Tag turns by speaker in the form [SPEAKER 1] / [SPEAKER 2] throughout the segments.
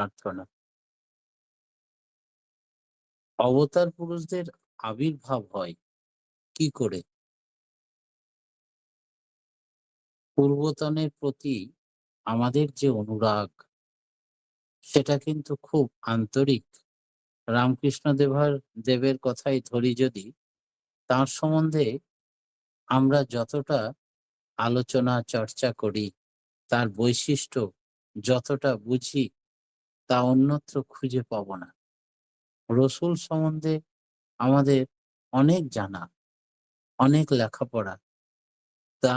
[SPEAKER 1] প্রার্থনা। অবতার পুরুষদের আবির্ভাব হয় কি করে? পূর্বতনের প্রতি আমাদের যে অনুরাগ, সেটা কিন্তু খুব আন্তরিক। রামকৃষ্ণ দেবের কথাই ধরি যদি, তাঁর সম্বন্ধে আমরা যতটা আলোচনা চর্চা করি, তার বৈশিষ্ট্য যতটা বুঝি, তা অন্যত্র খুঁজে পাব না। রসুল সম্বন্ধে আমাদের অনেক জানা, অনেক লেখাপড়া। তা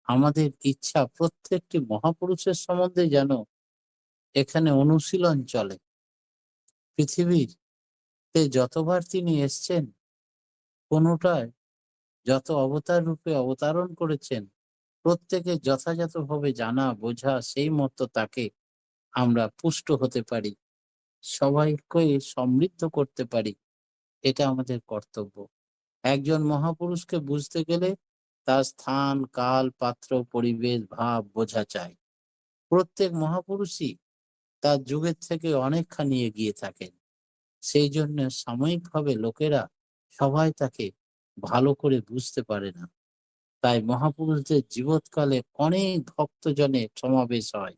[SPEAKER 1] আমাদের ইচ্ছা প্রত্যেকটি মহাপুরুষের সম্বন্ধে যেন এখানে অনুশীলন চলে। পৃথিবীতে যতবার তিনি এসছেন, কোনোটায় যত অবতার রূপে অবতারণ করেছেন, প্রত্যেকে যথাযথভাবে জানা বোঝা, সেই মতো তাকে আমরা পুষ্ট হতে পারি, সবাইকে সমৃদ্ধ করতে পারি। এটা আমাদের কর্তব্য। একজন মহাপুরুষকে বুঝতে গেলে তার স্থান, কাল, পাত্র, পরিবেশ, ভাব বোঝা চাই। প্রত্যেক মহাপুরুষই তার যুগের থেকে অনেকখানি এগিয়ে থাকেন। সেই জন্য সাময়িকভাবে লোকেরা সবাই তাকে ভালো করে বুঝতে পারে না। তাই মহাপুরুষদের জীবৎকালে অনেক ভক্তজনের সমাবেশ হয়।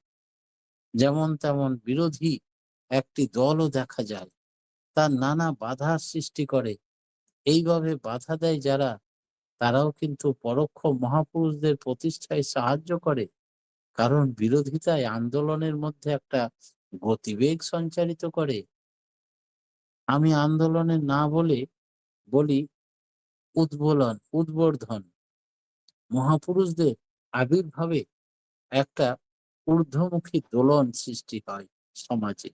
[SPEAKER 1] যেমন তেমন বিরোধী একটি দলও দেখা যায়, তার নানা বাধার সৃষ্টি করে। এইভাবে বাধা দেয় যারা, তারাও কিন্তু পরোক্ষ মহাপুরুষদের প্রতিষ্ঠায় সাহায্য করে। কারণ বিরোধিতায় আন্দোলনের মধ্যে একটা গতিবেগ সঞ্চারিত করে। আমি আন্দোলনে না বলে বলি উদ্বোধন। মহাপুরুষদের আবির্ভাবে একটা ঊর্ধ্বমুখী দোলন সৃষ্টি হয় সমাজে।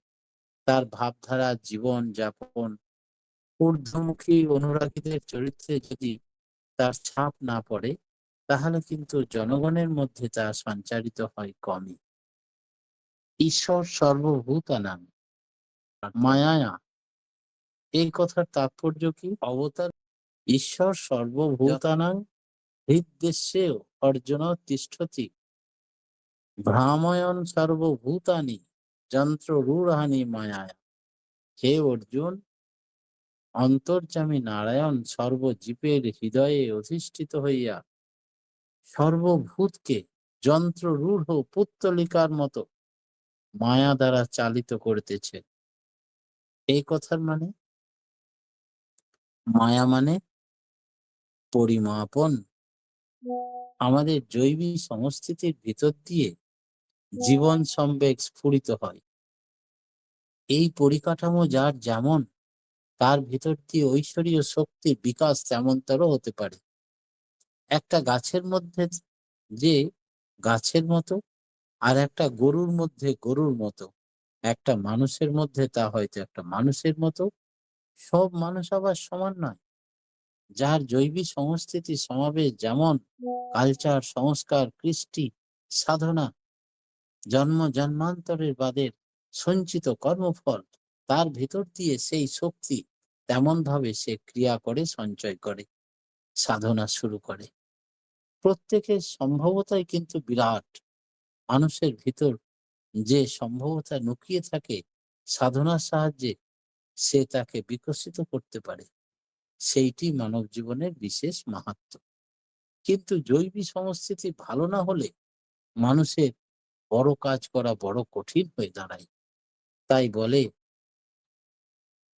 [SPEAKER 1] তার ভাবধারা, জীবন যাপন, ঊর্ধ্বমুখী অনুরাগীদের চরিত্রে যদি তার ছাপ না পড়ে, তাহলে কিন্তু জনগণের মধ্যে তা সঞ্চারিত হয় কমই। ঈশ্বর সর্বভূতানাং মায়ায়া, এই কথার তাৎপর্য কি? অবতার ঈশ্বর সর্বভূতানাং হৃদ্দেশ্যেও অর্জুন তিষ্ঠতি ভ্রাময়ন সর্বভূতানি যন্ত্ররূঢ়ানি মায়ায়া। হে অর্জুন, অন্তর্যামী নারায়ণ সর্বজীবের হৃদয়ে অধিষ্ঠিত হইয়া সর্বভূতকে যন্ত্ররূঢ় পুত্তলিকার মতো মায়া দ্বারা চালিত করিতেছে। এই কথার মানে, মায়া মানে পরিমাপন। আমাদের জৈবিক সংস্কৃতির ভিতর দিয়ে জীবন সম্বেগ স্ফুরিত হয়। এই পরিকাঠামো যার যেমন, তার ভিতর দিয়ে ঐশ্বরীয় শক্তির বিকাশ তেমনতর হতে পারে। একটা গাছের মধ্যে যে গাছের মতো, আর একটা গরুর মধ্যে গরুর মতো, একটা মানুষের মধ্যে তা হয়তো একটা মানুষের মতো। সব মানুষ আবার সমান নয়। যার জৈবিক সংস্কৃতি সমাবেশ যেমন, কালচার, সংস্কার, কৃষ্টি, সাধনা, জন্ম জন্মান্তরের বাদের সঞ্চিত কর্মফল, তার ভিতর দিয়ে সেই শক্তি তেমন ভাবে সে ক্রিয়া করে, সঞ্চয় করে, সাধনা শুরু করে। প্রত্যেকের সম্ভবতাই কিন্তু বিরাট। মানুষের ভিতর যে সম্ভবতা লুকিয়ে থাকে, সাধনার সাহায্যে সে তাকে বিকশিত করতে পারে। সেইটি মানব জীবনের বিশেষ মাহাত্ম্য। কিন্তু জৈবিক সংস্কৃতি ভালো না হলে মানুষের বড় কাজ করা বড় কঠিন হয়ে দাঁড়ায়। তাই বলে,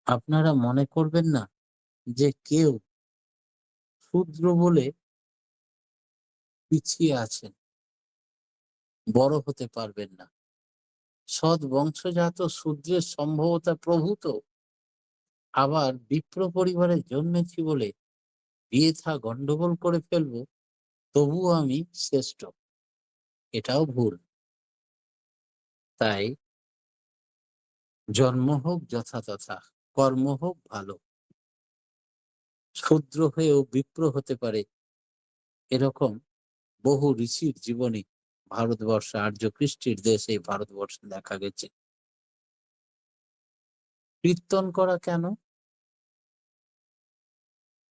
[SPEAKER 1] আপনারা মনে করবেন না যে কেউ শূদ্র বলে পিছিয়ে আছেন, বড় হতে পারবেন না। সৎ বংশজাত শূদ্রের সম্ভবতা প্রভূত। আবার বিপ্র পরিবারে জন্মেছি বলে বিয়ে থা গন্ডগোল করে ফেলবো, তবুও আমি শ্রেষ্ঠ, এটাও ভুল। তাই জন্ম হোক যথাতথা, কর্ম হোক ভালো। শূদ্র হয়েও বিপ্র হতে পারে, এরকম বহু ঋষির জীবনী ভারতবর্ষ, আর্য কৃষ্টির দেশ এই ভারতবর্ষে দেখা গেছে। কীর্তন করা কেন?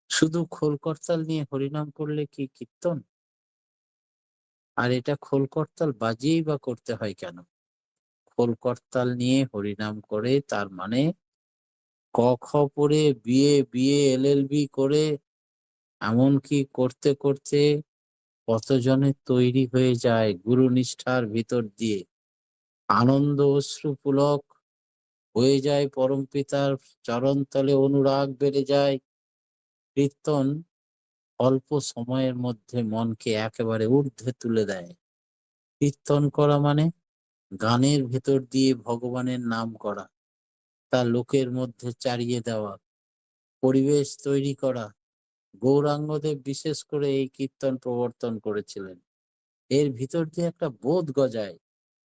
[SPEAKER 1] শুধু খোল করতাল নিয়ে হরিনাম করলে কি কীর্তন? আর এটা খোল করতাল বাজিয়েই বা করতে হয় কেন? খোল করতাল নিয়ে হরিনাম করে, তার মানে ক খ পড়ে বিএ এলএলবি করে, এমনকি করতে করতে কতজনের তৈরি হয়ে যায় গুরু নিষ্ঠার ভিতর দিয়ে। আনন্দ অশ্রু পুলক হয়ে যায়, পরম পিতার চরণতলে অনুরাগ বেড়ে যায়। কীর্তন অল্প সময়ের মধ্যে মনকে একেবারে ঊর্ধ্বে তুলে দেয়। কীর্তন করা মানে গানের ভেতর দিয়ে ভগবানের নাম করা, তা লোকের মধ্যে চারিয়ে দেওয়া, পরিবেশ তৈরি করা। গৌরাঙ্গদেব বিশেষ করে এই কীর্তন প্রবর্তন করেছিলেন। এর ভিতর দিয়ে একটা বোধ গজায়,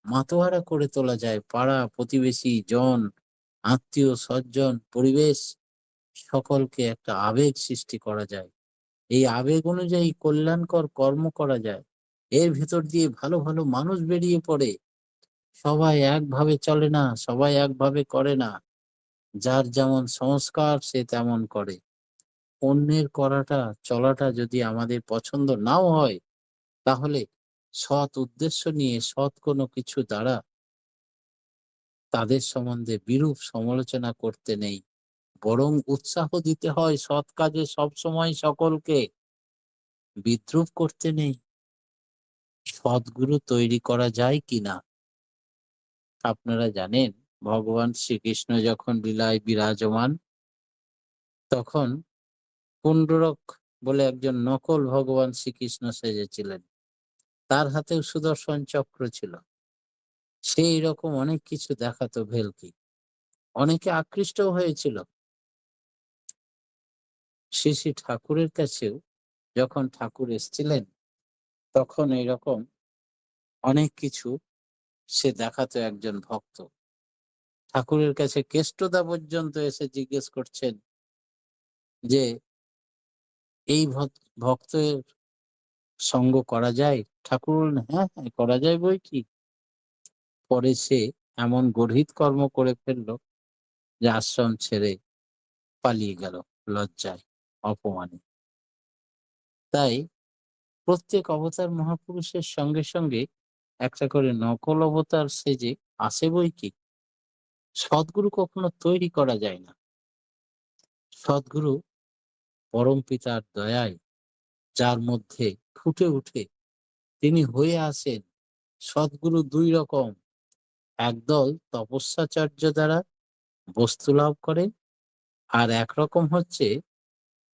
[SPEAKER 1] মাতোয়ারা করে তোলা যায় পাড়া প্রতিবেশী জন, আত্মীয় স্বজন, পরিবেশ, সকলকে একটা আবেগ সৃষ্টি করা যায়। এই আবেগ অনুযায়ী কল্যাণকর কর্ম করা যায়। এর ভিতর দিয়ে ভালো ভালো মানুষ বেরিয়ে পড়ে। সবাই একভাবে চলে না, সবাই একভাবে করে না। যার যেমন সংস্কার সে তেমন করে। অন্যের করাটা চলাটা যদি আমাদের পছন্দ নাও হয়, তাহলে সৎ উদ্দেশ্য নিয়ে সৎ কোনো কিছু দ্বারা তাদের সম্বন্ধে বিরূপ সমালোচনা করতে নেই, বরং উৎসাহ দিতে হয় সৎ কাজে সবসময় সকলকে। বিদ্রুপ করতে নেই। সদ্গুরু তৈরি করা যায় কিনা? আপনারা জানেন, ভগবান শ্রীকৃষ্ণ যখন লীলায় বিরাজমান, তখন পুণ্ডরক বলে একজন নকল ভগবান শ্রীকৃষ্ণ সেজেছিলেন। তার হাতেও সুদর্শন চক্র ছিল। সেই রকম অনেক কিছু দেখাতো ভেলকি। অনেকে আকৃষ্ট হয়েছিল। শ্রী শ্রী ঠাকুরের কাছেও যখন ঠাকুর এসেছিলেন, তখন এইরকম অনেক কিছু সে দেখাতো একজন ভক্ত। ঠাকুরের কাছে কেষ্টদা পর্যন্ত এসে জিজ্ঞেস করছেন যে এই ভক্তের সঙ্গ করা যায়? ঠাকুর বললেন, হ্যাঁ হ্যাঁ করা যায় বই কি। পরে সে এমন গর্হিত কর্ম করে ফেললো যে আশ্রম ছেড়ে পালিয়ে গেল লজ্জায়, অপমানে। তাই প্রত্যেক অবতার মহাপুরুষের সঙ্গে সঙ্গে একটা করে নকল অবতার সেজে আসে বই কি। সদ্গুরু কখনো তৈরি করা যায় না। সদ্গুরু পরম পিতার দয়ায় যার মধ্যে ফুটে উঠে, তিনি হয়ে আসেন। সদ্গুরু দুই রকম। একদল তপস্যাচার্য দ্বারা বস্তু লাভ করে, আর একরকম হচ্ছে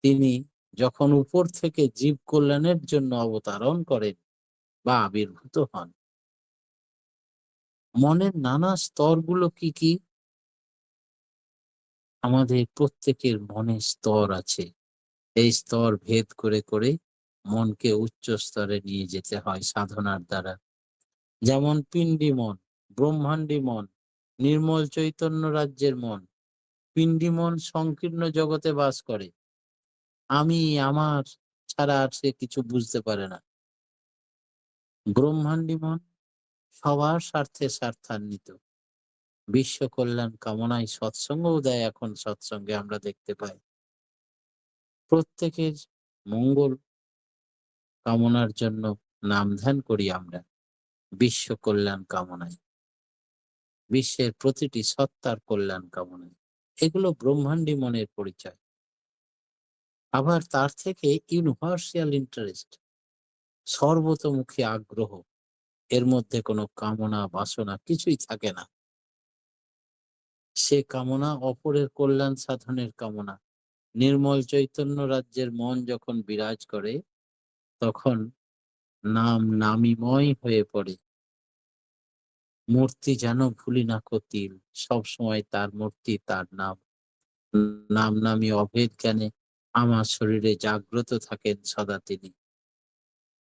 [SPEAKER 1] তিনি যখন উপর থেকে জীব কল্যাণের জন্য অবতারণ করেন বা আবির্ভূত হন। মনের নানা স্তরগুলো কি কি? আমাদের প্রত্যেকের মনে স্তর আছে। এই স্তর ভেদ করে করে মনকে উচ্চ স্তরে নিয়ে যেতে হয় সাধনার দ্বারা। যেমন পিণ্ডি মন, ব্রহ্মাণ্ডী মন, নির্মল চৈতন্য রাজ্যের মন। পিণ্ডি মন সংকীর্ণ জগতে বাস করে। আমি আমার ছাড়া আর সে কিছু বুঝতে পারে না। ব্রহ্মাণ্ডী মন সবার স্বার্থে স্বার্থান্বিত। বিশ্ব কল্যাণ কামনায় সৎসঙ্গও দেয়। এখন সৎসঙ্গে আমরা দেখতে পাই প্রত্যেকের মঙ্গল কামনার জন্য নাম ধ্যান করি আমরা বিশ্ব কল্যাণ কামনায়, বিশ্বের প্রতিটি সত্তার কল্যাণ কামনায়। এগুলো ব্রহ্মাণ্ডী মনের পরিচয়। আবার তার থেকে ইউনিভার্সাল ইন্টারেস্ট, সর্বতোমুখী আগ্রহ। এর মধ্যে কোনো কামনা বাসনা কিছুই থাকে না। সে কামনা অপরের কল্যাণ সাধনের কামনা। নির্মল চৈতন্য রাজ্যের মন যখন বিরাজ করে, তখন নাম নামিময় হয়ে পড়ে। মূর্তি যেন ভুলি না কতিল, সবসময় তার মূর্তি, তার নাম। নাম নামি অভেদ জ্ঞানে আমার শরীরে জাগ্রত থাকেন সদা তিনি।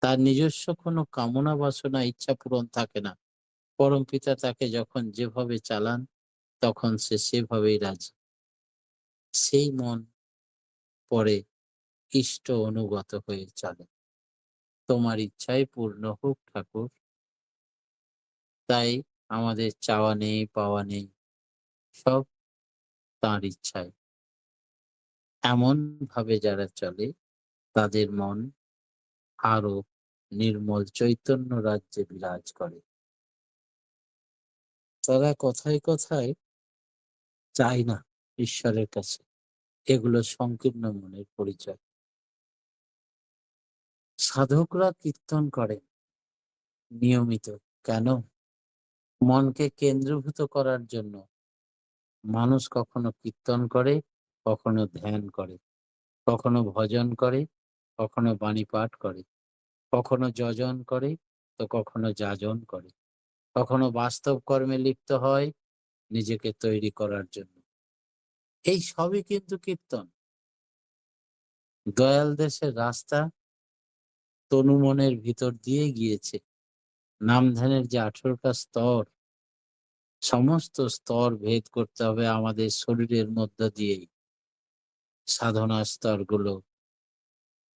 [SPEAKER 1] তার নিজস্ব কোনো কামনা বাসনা ইচ্ছা পূরণ থাকে না। পরম পিতা তাকে যখন যেভাবে চালান, তখন সে সেভাবেই রাজি। সেই মন পরে ইষ্ট অনুগত হয়ে চলে। তোমার ইচ্ছাই পূর্ণ হোক ঠাকুর। তাই আমাদের চাওয়া নেই, পাওয়া নেই, সব তাঁর ইচ্ছায়। এমন ভাবে যারা চলে, তাদের মন আরো নির্মল চৈতন্য রাজ্যে বিরাজ করে। তারা কথায় কথায় চায় না ঈশ্বরের কাছে। এগুলো সংকীর্ণ মনের পরিচয়। সাধকরা কীর্তন করেন নিয়মিত। কেন? মনকে কেন্দ্রীভূত করার জন্য। মানুষ কখনো কীর্তন করে, কখনো ধ্যান করে, কখনো ভজন করে, কখনো বাণী পাঠ করে, কখনো যজন করে, তো কখনো যাজন করে, কখনো বাস্তব কর্মে লিপ্ত হয় নিজেকে তৈরি করার জন্য। এই সবই কিন্তু কীর্তন। দয়াল দেশের রাস্তা তনু মনের ভিতর দিয়ে গিয়েছে। নাম ধ্যানের যে 18টা স্তর, সমস্ত স্তর ভেদ করতে হবে আমাদের শরীরের মধ্য দিয়েই। সাধনার স্তরগুলো,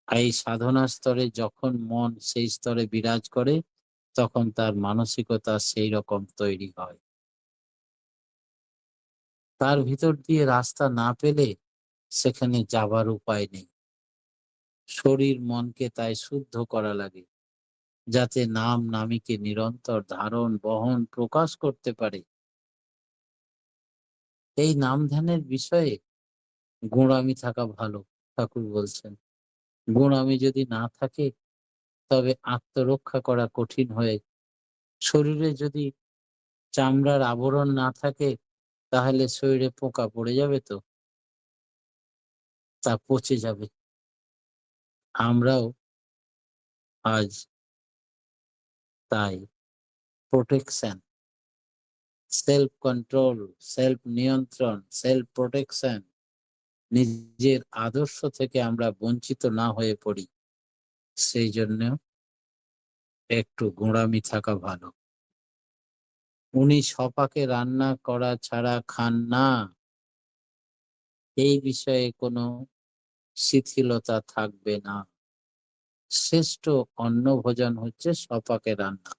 [SPEAKER 1] এই সাধনার স্তরে যখন মন সেই স্তরে বিরাজ করে, তখন তার মানসিকতা সেই রকম তৈরি হয়। তার ভিতর দিয়ে রাস্তা না পেলে সেখানে যাবার উপায় নেই। শরীর মনকে তাই শুদ্ধ করা লাগে, যাতে নাম নামীকে নিরন্তর ধারণ, বহন, প্রকাশ করতে পারে। এই নাম ধ্যানের বিষয়ে গোঁড়ামি থাকা ভালো, ঠাকুর বলছেন। গোঁড়ামি যদি না থাকে, তবে আত্মরক্ষা করা কঠিন হয়ে, শরীরে যদি চামড়ার আবরণ না থাকে, তাহলে শরীরে পোকা পড়ে যাবে তো, তা পচে যাবে। আমরাও আজ তাই প্রোটেকশন, সেলফ কন্ট্রোল, সেলফ নিয়ন্ত্রণ, সেলফ প্রোটেকশন, নিজের আদর্শ থেকে আমরা বঞ্চিত না হয়ে পড়ি, সেই জন্য একটু গোঁড়ামি থাকা ভালো। উনি সপাকে রান্না করা ছাড়া খান না, এই বিষয়ে কোনো শিথিলতা থাকবে না। শ্রেষ্ঠ অন্ন ভোজন হচ্ছে সপাকে রান্না।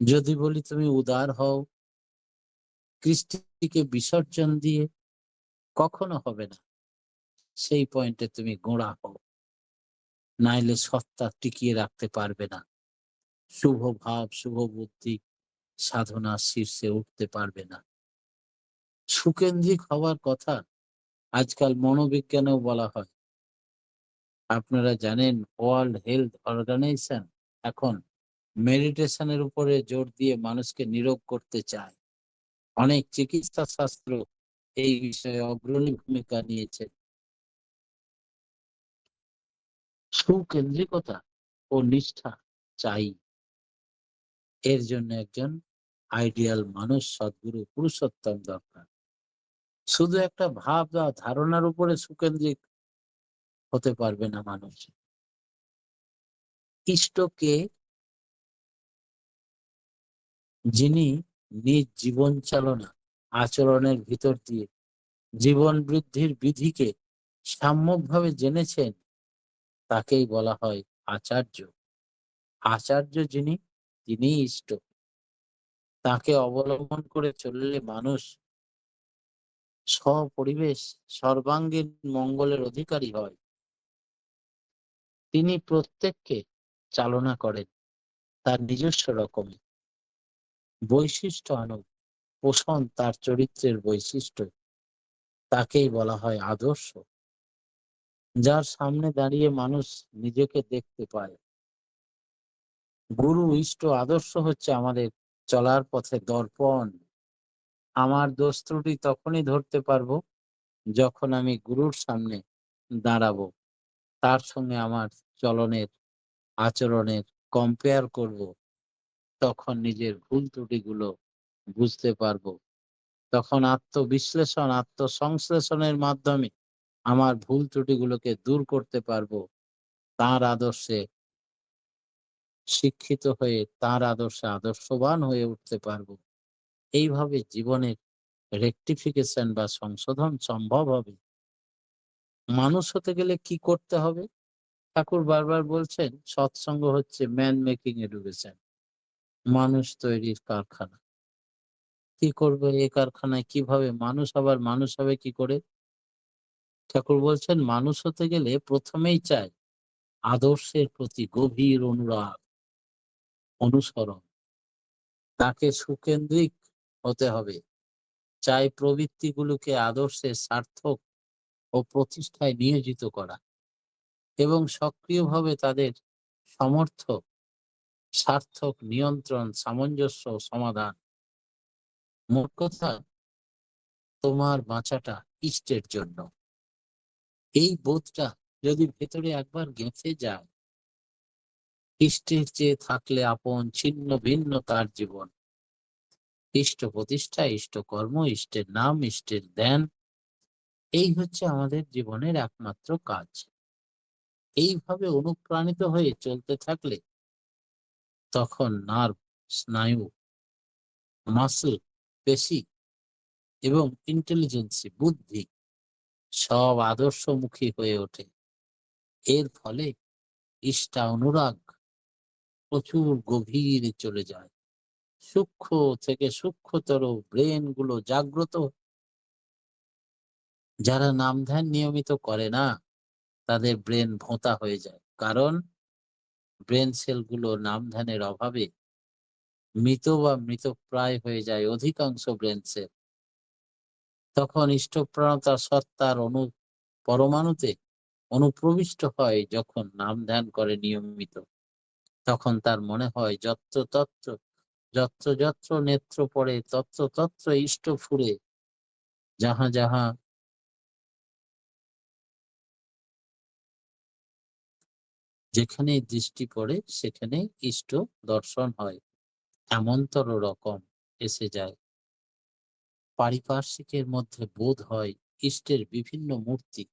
[SPEAKER 1] যদি বলি তুমি উদার হও কৃষ্টিকে বিসর্জন দিয়ে, কখনো হবে না। সেই পয়েন্টে তুমি গোঁড়া হও, নাইলে সত্তা টিকিয়ে রাখতে পারবে না। শুভ ভাব, শুভ বুদ্ধি সাধনার শীর্ষে উঠতে পারবে না। সুকেন্দ্রিক হওয়ার কথা আজকাল মনোবিজ্ঞানেও বলা হয়। আপনারা জানেন, ওয়ার্ল্ড হেলথ অর্গানাইজেশন এখন মেডিটেশনের উপরে জোর দিয়ে মানুষকে নীরোগ করতে চায়। অনেক চিকিৎসা শাস্ত্র এই বিষয়ে অগ্রণী ভূমিকা নিয়েছে। সুকেন্দ্রিকতা ও নিষ্ঠা চাই। এর জন্য একজন আইডিয়াল মানুষ, সদ্গুরু, পুরুষোত্তম দরকার। শুধু একটা ভাব বা ধারণার উপরে সুকেন্দ্রিক হতে পারবে না মানুষ। ইষ্টকে যিনি নিজ জীবন চালনা, আচরণের ভিতর দিয়ে জীবন বৃদ্ধির বিধিকে সাম্যকভাবে জেনেছেন, তাকেই বলা হয় আচার্য। আচার্য যিনি, তিনিই ইষ্ট। তাকে অবলম্বন করে চললে মানুষ স্বপরিবেশ সর্বাঙ্গীন মঙ্গলের অধিকারী হয়। তিনি প্রত্যেককে চালনা করেন তার নিজস্ব রকমে। বৈশিষ্ট্য আনুক, পোষণ তার চরিত্রের বৈশিষ্ট্য, তাকেই বলা হয় আদর্শ। যার সামনে দাঁড়িয়ে মানুষ নিজেকে দেখতে পায়। গুরু, ইষ্ট, আদর্শ হচ্ছে আমাদের চলার পথে দর্পণ। আমার দোষ ত্রুটি তখনই ধরতে পারবো যখন আমি গুরুর সামনে দাঁড়াবো, তার সঙ্গে আমার চলনের, আচরণের কম্পেয়ার করব, তখন নিজের ভুল ত্রুটিগুলো বুঝতে পারবো। তখন আত্মবিশ্লেষণ, আত্মসংশ্লেষণের মাধ্যমে আমার ভুল ত্রুটিগুলোকে দূর করতে পারবো। তার আদর্শে শিক্ষিত হয়ে তার আদর্শে আদর্শবান হয়ে উঠতে পারবো। এইভাবে জীবনের রেকটিফিকেশন বা সংশোধন সম্ভব হবে। মানুষ হতে গেলে কি করতে হবে? ঠাকুর বারবার বলছেন, সৎসঙ্গ হচ্ছে ম্যান মেকিং এডুকেশন, মানুষ তৈরির কারখানা। কি করবে এই কারখানায়? কিভাবে মানুষ আবার মানুষ হবে কি করে? ঠাকুর বলছেন, মানুষ হতে গেলে প্রথমেই চাই আদর্শের প্রতি গভীর অনুরাগ, অনুসরণ। তাকে সুকেন্দ্রিক হতে হবে। চাই প্রবৃত্তিগুলোকে আদর্শের সার্থক ও প্রতিষ্ঠায় নিয়োজিত করা এবং সক্রিয়ভাবে তাদের সমর্থ, সার্থক নিয়ন্ত্রণ, সামঞ্জস্য ও সমাধান। মোট কথা, তোমার বাঁচাটা ইষ্টের জন্য। এই বোধটা যদি ভেতরে একবার গেঁথে যায়, ইষ্টের চেয়ে থাকলে আপন ছিন্ন ভিন্ন তার জীবন। ইষ্ট প্রতিষ্ঠা, ইষ্ট কর্ম, ইষ্টের নাম, ইষ্টের ধ্যান, এই হচ্ছে আমাদের জীবনের একমাত্র কাজ। এইভাবে অনুপ্রাণিত হয়ে চলতে থাকলে তখন নার্ভ, স্নায়ু, মাসল, পেশি এবং ইন্টেলিজেন্সি, বুদ্ধি সব আদর্শমুখী হয়ে ওঠে। এর ফলে ইষ্টা অনুরাগ প্রচুর গভীরে চলে যায়। সূক্ষ্ম থেকে সূক্ষ্মতর ব্রেন গুলো জাগ্রত। যারা নাম ধ্যান নিয়মিত করে না, তাদের ব্রেন ভোঁতা হয়ে যায়। কারণ ব্রেন সেল গুলো নাম ধ্যানের অভাবে মৃত বা মৃতপ্রায় হয়ে যায় অধিকাংশ ব্রেন সেল। তখন ইষ্টপ্রাণতা সত্তার পরমাণুতে অনুপ্রবিষ্ট হয়। যখন নাম ধ্যান করে নিয়মিত, তখন তার মনে হয় যত্র তত্র, যত্র যত্র নেত্র পড়ে, তত্র তত্র ইষ্ট ফুরে, যাহা যাহা যেখানে দৃষ্টি পড়ে সেখানে ইষ্ট দর্শন হয়, এমনতর রকম এসে যায়। পারিপার্শ্বিকের মধ্যে বোধ হয় ইষ্টের বিভিন্ন মূর্তি।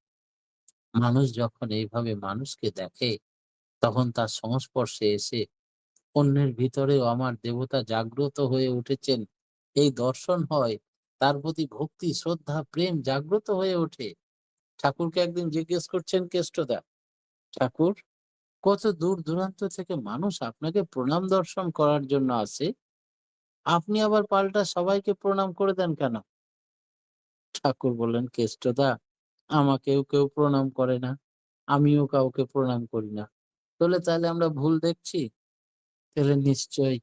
[SPEAKER 1] মানুষ যখন এইভাবে মানুষকে দেখে, তখন তার সংস্পর্শে এসে অন্যের ভিতরেও আমার দেবতা জাগ্রত হয়ে উঠেছেন, এই দর্শন হয়। তার প্রতি ভক্তি, শ্রদ্ধা, প্রেম জাগ্রত হয়ে ওঠে। ঠাকুরকে একদিন জিজ্ঞেস করছেন কেষ্টদা, ঠাকুর, কত দূর দূরান্ত থেকে মানুষ আপনাকে প্রণাম দর্শন করার জন্য আসে, আপনি আবার পাল্টা সবাইকে প্রণাম করে দেন কেন? ঠাকুর বললেন, কেষ্টদা, আমাকেও কেউ প্রণাম করে না, আমিও কাউকে প্রণাম করি না। তাহলে আমরা ভুল দেখছি। তাহলে নিশ্চয়ই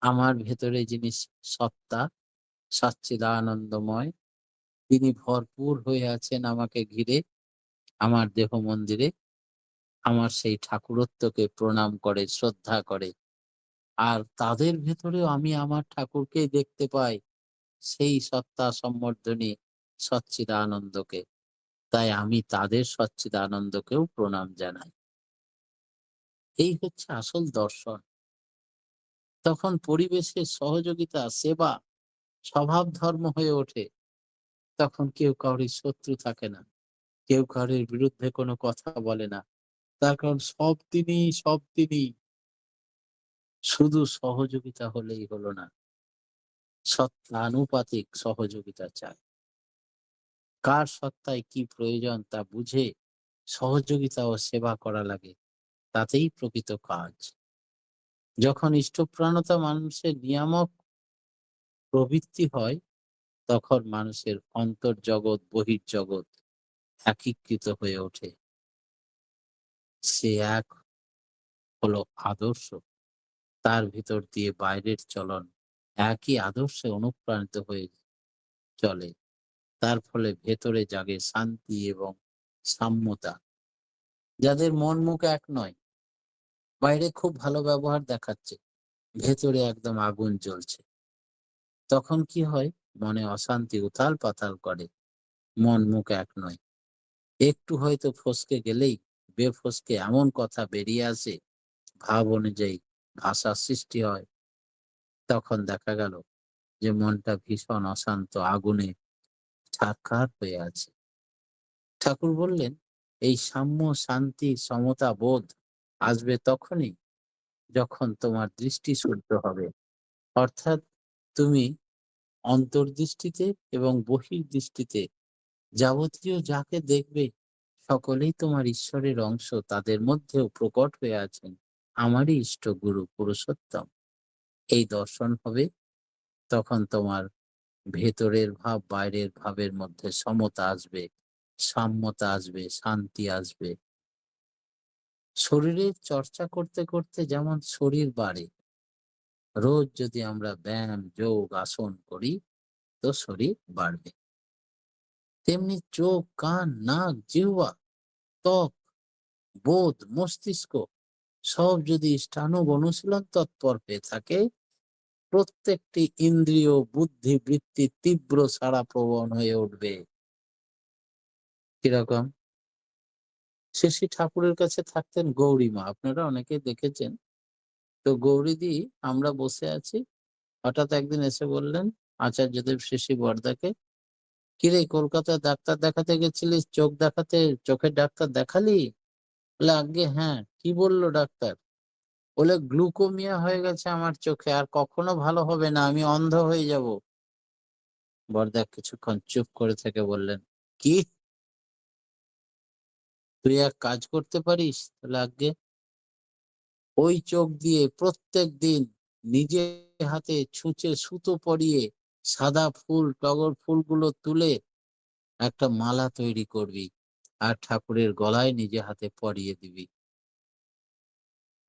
[SPEAKER 1] আমার ভেতরে যিনি সত্তা, সচ্চিদানন্দময়, তিনি ভরপুর হয়ে আছেন আমাকে ঘিরে, আমার দেহ মন্দিরে। আমার সেই ঠাকুরত্বকে প্রণাম করে, শ্রদ্ধা করে। আর তাদের ভেতরেও আমি আমার ঠাকুরকেই দেখতে পাই, সেই সত্তা সম্বর্ধনী সচ্চিদানন্দকে। তাই আমি তাদের সচ্চিদানন্দকেও প্রণাম জানাই। এই হচ্ছে আসল দর্শন। তখন পরিবেশের সহযোগিতা, সেবা স্বভাব ধর্ম হয়ে ওঠে। তখন কেউ কাউরি শত্রু থাকে না, কেউ কারোর বিরুদ্ধে কোনো কথা বলে না। তার কারণ সব তিনি। শুধু সহযোগিতা হলেই হলো না, সত্তানুপাতিক সহযোগিতা চাই। কার সত্তায় কি প্রয়োজন তা বুঝে সহযোগিতা ও সেবা করা লাগে, তাতেই প্রকৃত কাজ। যখন ইষ্টপ্রাণতা মানুষের নিয়ামক প্রবৃত্তি হয়, তখন মানুষের অন্তর্জগৎ বহির্জগৎ একীকৃত হয়ে ওঠে। সে এক হলো আদর্শ, তার ভিতর দিয়ে বাইরের চলন একই আদর্শে অনুপ্রাণিত হয়ে চলে। তার ফলে ভেতরে জাগে শান্তি এবং সাম্যতা। যাদের মন মুখ এক নয়, বাইরে খুব ভালো ব্যবহার দেখাচ্ছে, ভেতরে একদম আগুন জ্বলছে, তখন কি হয়? মনে অশান্তি উথাল পাথাল করে। মন মুখ এক নয়। একটু হয়তো ফসকে গেলেই বেফসকে এমন কথা বেরিয়ে আসে, ভাব অনুযায়ী ভাষার সৃষ্টি হয়। তখন দেখা গেল যে মনটা ভীষণ অশান্ত, আগুনে ছারখার হয়ে আছে। ঠাকুর বললেন, এই সাম্য, শান্তি, সমতা বোধ আসবে তখনই যখন তোমার দৃষ্টি শুদ্ধ হবে। অর্থাৎ তুমি অন্তর্দৃষ্টিতে এবং বহির্দৃষ্টিতে যাবতীয় যাকে দেখবে, সকলেই তোমার ঈশ্বরের অংশ। তাদের মধ্যেও প্রকট হয়ে আছেন আমারই ইষ্ট গুরু পুরুষোত্তম। এই দর্শন হবে, তখন তোমার ভেতরের ভাব বাইরের ভাবের মধ্যে সমতা আসবে, সাম্যতা আসবে, শান্তি আসবে। শরীরের চর্চা করতে করতে যেমন শরীর বাড়ে, রোজ যদি আমরা ব্যায়াম, যোগ, আসন করি তো শরীর বাড়বে। তেমনি চোখ, কান, নাক, জিহ্বা, ত্বক, বোধ, মস্তিষ্ক সব যদি ইষ্টানুগ অনুশীলন তৎপর হয়ে থাকে, প্রত্যেকটি ইন্দ্রিয়, বুদ্ধি, বৃত্তি তীব্র সাড়া প্রবণ হয়ে উঠবে। কিরকম? শ্রী ঠাকুরের কাছে থাকতেন গৌরীমা। আপনারা অনেকে দেখেছেন। তো গৌরীদি, আমরা বসে আছি, হঠাৎ একদিন এসে বললেন আচার্যদেব শ্রী বরদাকে, "কিরে, কলকাতায় ডাক্তার দেখাতে গেছিলিস, চোখ দেখাতে, চোখের ডাক্তার দেখালি?" বলে, "আজ্ঞে হ্যাঁ।" "কি বললো ডাক্তার?" বলে, "গ্লুকোমিয়া হয়ে গেছে আমার চোখে, আর কখনো ভালো হবে না, আমি অন্ধ হয়ে যাব।" বরদা কিছুক্ষণ চুপ করে থেকে বললেন, "কি? তুই এক কাজ করতে পারিস?" বলে, "আজ্ঞে।" "ওই চোখ দিয়ে প্রত্যেক দিন নিজে হাতে ছুঁচে সুতো পরিয়ে সাদা ফুল, টগর ফুলগুলো তুলে একটা মালা তৈরি করবি, আর ঠাকুরের গলায় নিজে হাতে পরিয়ে দিবি।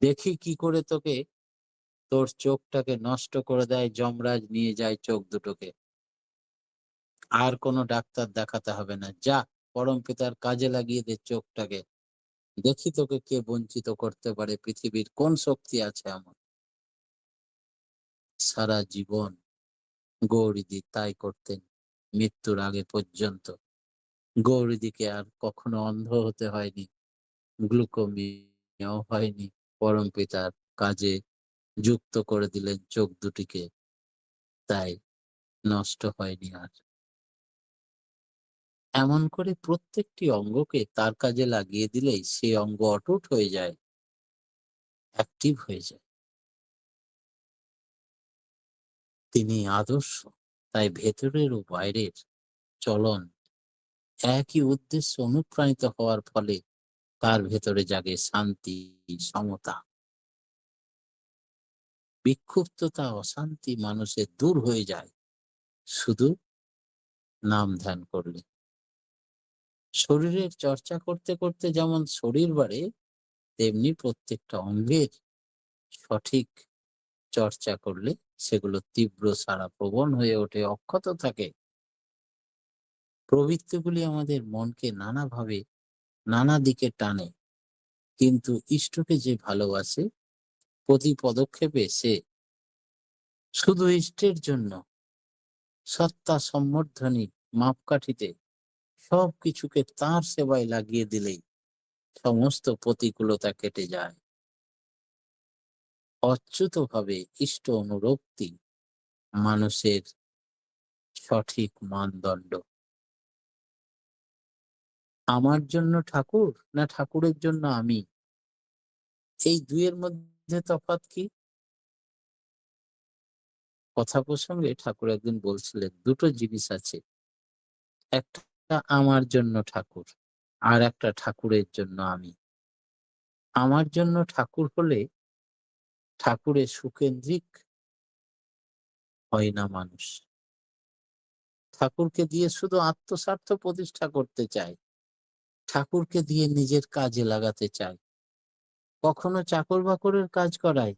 [SPEAKER 1] দেখি কি করে তোকে, তোর চোখটাকে নষ্ট করে দেয় যমরাজ, নিয়ে যায় চোখ দুটোকে। আর কোনো ডাক্তার দেখাতে হবে না। যা, পরমপিতার কাজে লাগিয়ে দে চোখটাকে। দেখি তোকে কে বঞ্চিত করতে পারে, পৃথিবীর কোন শক্তি আছে এমন।" সারা জীবন গৌরীদি তাই করতেন, মৃত্যুর আগে পর্যন্ত। গৌরীদিকে আর কখনো অন্ধ হতে হয়নি, গ্লুকোমিয়াও হয়নি। পরমপিতার কাজে যুক্ত করে দিলেন চোখ দুটিকে, তাই নষ্ট হয়নি আর। এমন করে প্রত্যেকটি অঙ্গকে তার কাজে লাগিয়ে দিলেই সেই অঙ্গ অটুট হয়ে যায়, অ্যাক্টিভ হয়ে যায়। তিনি আদর্শ। তাই ভেতরের ও বাইরের চলন একই উদ্দেশ্যে অনুপ্রাণিত হওয়ার ফলে তার ভেতরে জাগে শান্তি, সমতা। বিক্ষুব্ধতা, অশান্তি মানুষের দূর হয়ে যায় শুধু নাম ধ্যান করলে। শরীরের চর্চা করতে করতে যেমন শরীর বাড়ে, তেমনি প্রত্যেকটা অঙ্গের সঠিক চর্চা করলে সেগুলো তীব্র সাড়া প্রবণ হয়ে ওঠে, অক্ষত থাকে। প্রবৃত্তিগুলি আমাদের মনকে নানাভাবে নানা দিকে টানে, কিন্তু ইষ্টকে যে ভালোবাসে, প্রতি পদক্ষেপে সে শুধু ইষ্টের জন্য সত্তা সম্বর্ধনী মাপকাঠিতে সবকিছুকে তার সেবায় লাগিয়ে দিলেই সমস্ত প্রতিকূলতা কেটে যায়। অচ্যুতভাবে ইষ্ট অনুরক্তি মানুষের সঠিক মানদণ্ড। আমার জন্য ঠাকুর, না ঠাকুরের জন্য আমি, এই দুইয়ের মধ্যে তফাৎ কি? কথা প্রসঙ্গে ঠাকুর একদিন বলছিলেন, দুটো জিনিস আছে, একটা আমার জন্য ঠাকুর, আর একটা ঠাকুরের জন্য আমি। আমার জন্য ঠাকুর হলে ঠাকুরের সুকেন্দ্রিক হয় না মানুষ। ঠাকুরকে দিয়ে শুধু আত্মস্বার্থ প্রতিষ্ঠা করতে চায়, ঠাকুরকে দিয়ে নিজের কাজে লাগাতে চায়। কখনো চাকর বাকরের কাজ করায়,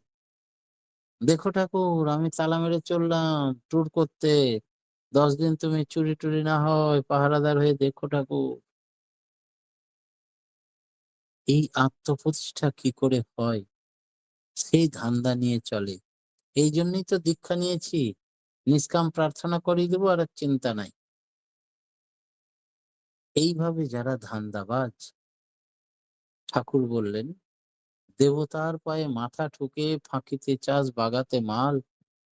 [SPEAKER 1] "দেখো ঠাকুর, আমি তালা মেরে চললাম ট্যুর করতে, 10 দিন তুমি চুরি টুরি না হয় পাহারাদার হয়ে দেখো ঠাকুর।" এই আত্মপ্রতিষ্ঠা কি করে হয়, সেই ধান্দা নিয়ে চলে। এই জন্যই তো দীক্ষা নিয়েছি, নিষ্কাম প্রার্থনা করিয়ে দেবো আর চিন্তা নাই। এইভাবে যারা ধান্দাবাজ, ঠাকুর বললেন, "দেবতার পায়ে মাথা ঠুকে ফাঁকিতে চাস বাগাতে মাল,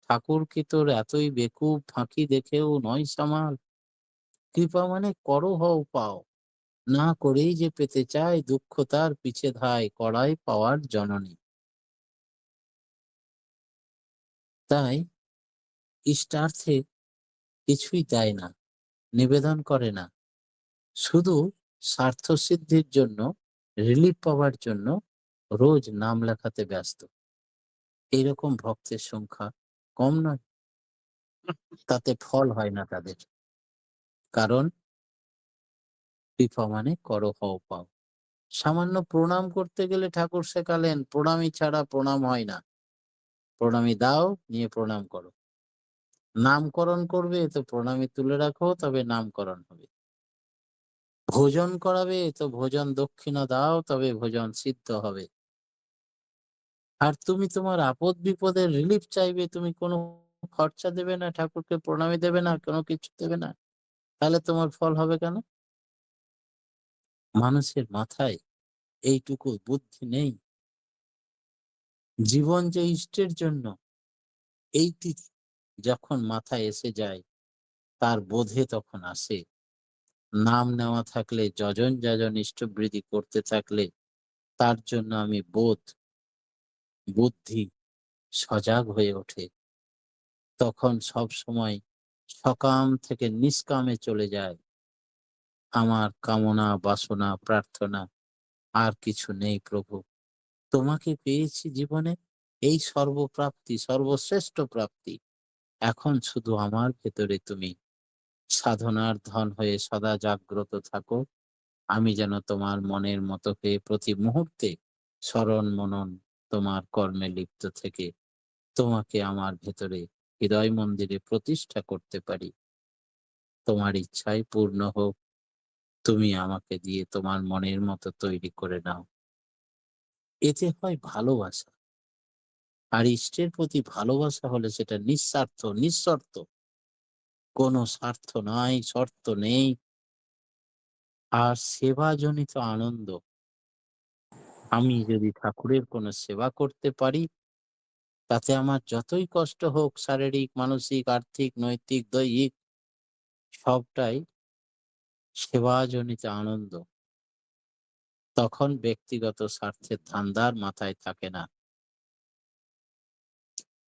[SPEAKER 1] ঠাকুর কি তোর এতই বেকুব, ফাঁকি দেখেও নয় সামাল? কৃপা মানে করো হও পাও, না করেই যে পেতে চায়, দুঃখ তার পিছে ধায়, কড়াই পাওয়ার জননী।" তাই ইষ্টার্থে কিছুই দেয় না, নিবেদন করে না, শুধু স্বার্থসিদ্ধির জন্য, রিলিফ পাওয়ার জন্য রোজ নাম লেখাতে ব্যস্ত। এইরকম ভক্তের সংখ্যা কম নয়। তাতে ফল হয় না তাদের। কারণ কৃপা মানে করো হও পাও। সামান্য প্রণাম করতে গেলে ঠাকুর শেখালেন, প্রণামী ছাড়া প্রণাম হয় না। প্রণামী দাও, নিয়ে প্রণাম করো। নামকরণ করবে তো প্রণামী তুলে রাখো, তবে নামকরণ হবে। ভোজন করাবে তো ভোজন দক্ষিণা দাও, তবে ভোজন সিদ্ধ হবে। আর তুমি তোমার আপদ বিপদের রিলিফ চাইবে, তুমি কোনো খরচা দেবে না, ঠাকুরকে প্রণামী দেবে না, কোনো কিছু দেবে না, তাহলে তোমার ফল হবে কেন? মানুষের মাথায় এইটুকু বুদ্ধি নেই। জীবন যে ইষ্টের জন্য, এইটি যখন মাথায় এসে যায়, তার বোধে তখন আসে। নাম নেওয়া থাকলে, যজন যাজন ইষ্টবৃদ্ধি করতে থাকলে, তার জন্য আমি বুদ্ধি সজাগ হয়ে ওঠে। তখন সব সময় সকাম থেকে নিষ্কামে চলে যায়। আমার কামনা বাসনা প্রার্থনা আর কিছু নেই প্রভু। তোমাকে পেয়েছি জীবনে, এই সর্বপ্রাপ্তি, সর্বশ্রেষ্ঠ প্রাপ্তি। এখন শুধু আমার ভেতরে তুমি সাধনার ধন হয়ে সদা জাগ্রত থাকো। আমি যেন তোমার মনের মতো হয়ে প্রতি মুহূর্তে স্মরণ মনন তোমার কর্মে লিপ্ত থেকে তোমাকে আমার ভেতরে হৃদয় মন্দিরে প্রতিষ্ঠা করতে পারি। তোমার ইচ্ছাই পূর্ণ হোক। তুমি আমাকে দিয়ে তোমার মনের মতো তৈরি করে নাও। এতে হয় ভালোবাসা। আর ইষ্টের প্রতি ভালোবাসা হলে সেটা নিঃস্বার্থ, নিঃশর্ত। কোনো স্বার্থ নাই, শর্ত নেই। আর সেবাজনিত আনন্দ। আমি যদি ঠাকুরের কোনো সেবা করতে পারি, তাতে আমার যতই কষ্ট হোক, শারীরিক, মানসিক, আর্থিক, নৈতিক, দৈহিক, সবটাই সেবাজনিত আনন্দ। তখন ব্যক্তিগত স্বার্থের ধান্দার মাথায় থাকে না।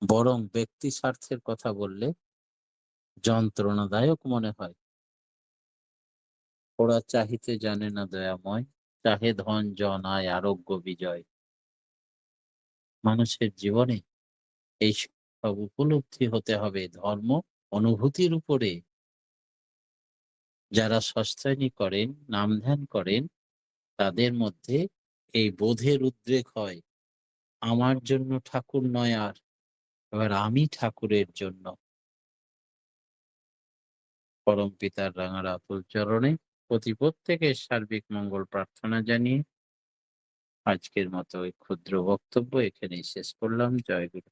[SPEAKER 1] বরং ব্যক্তি স্বার্থের কথা বললে যন্ত্রণাদায়ক মনে হয়। ওরা চাহিতে জানে না দয়াময়, চাহে ধন জন আয় আরোগ্য বিজয়। মানুষের জীবনে এই সব উপলব্ধি হতে হবে ধর্ম অনুভূতির উপরে। যারা সস্তায়নী করেন, নাম ধ্যান করেন, তাদের মধ্যে এই বোধের উদ্রেক হয়, আমার জন্য ঠাকুর নয়, আর এবার আমি ঠাকুরের জন্য। পরম পিতার রাঙা আতুল চরণে প্রত্যেকের সার্বিক মঙ্গল প্রার্থনা জানিয়ে আজকের মতো এই ক্ষুদ্র বক্তব্য এখানেই শেষ করলাম। জয় গুরু।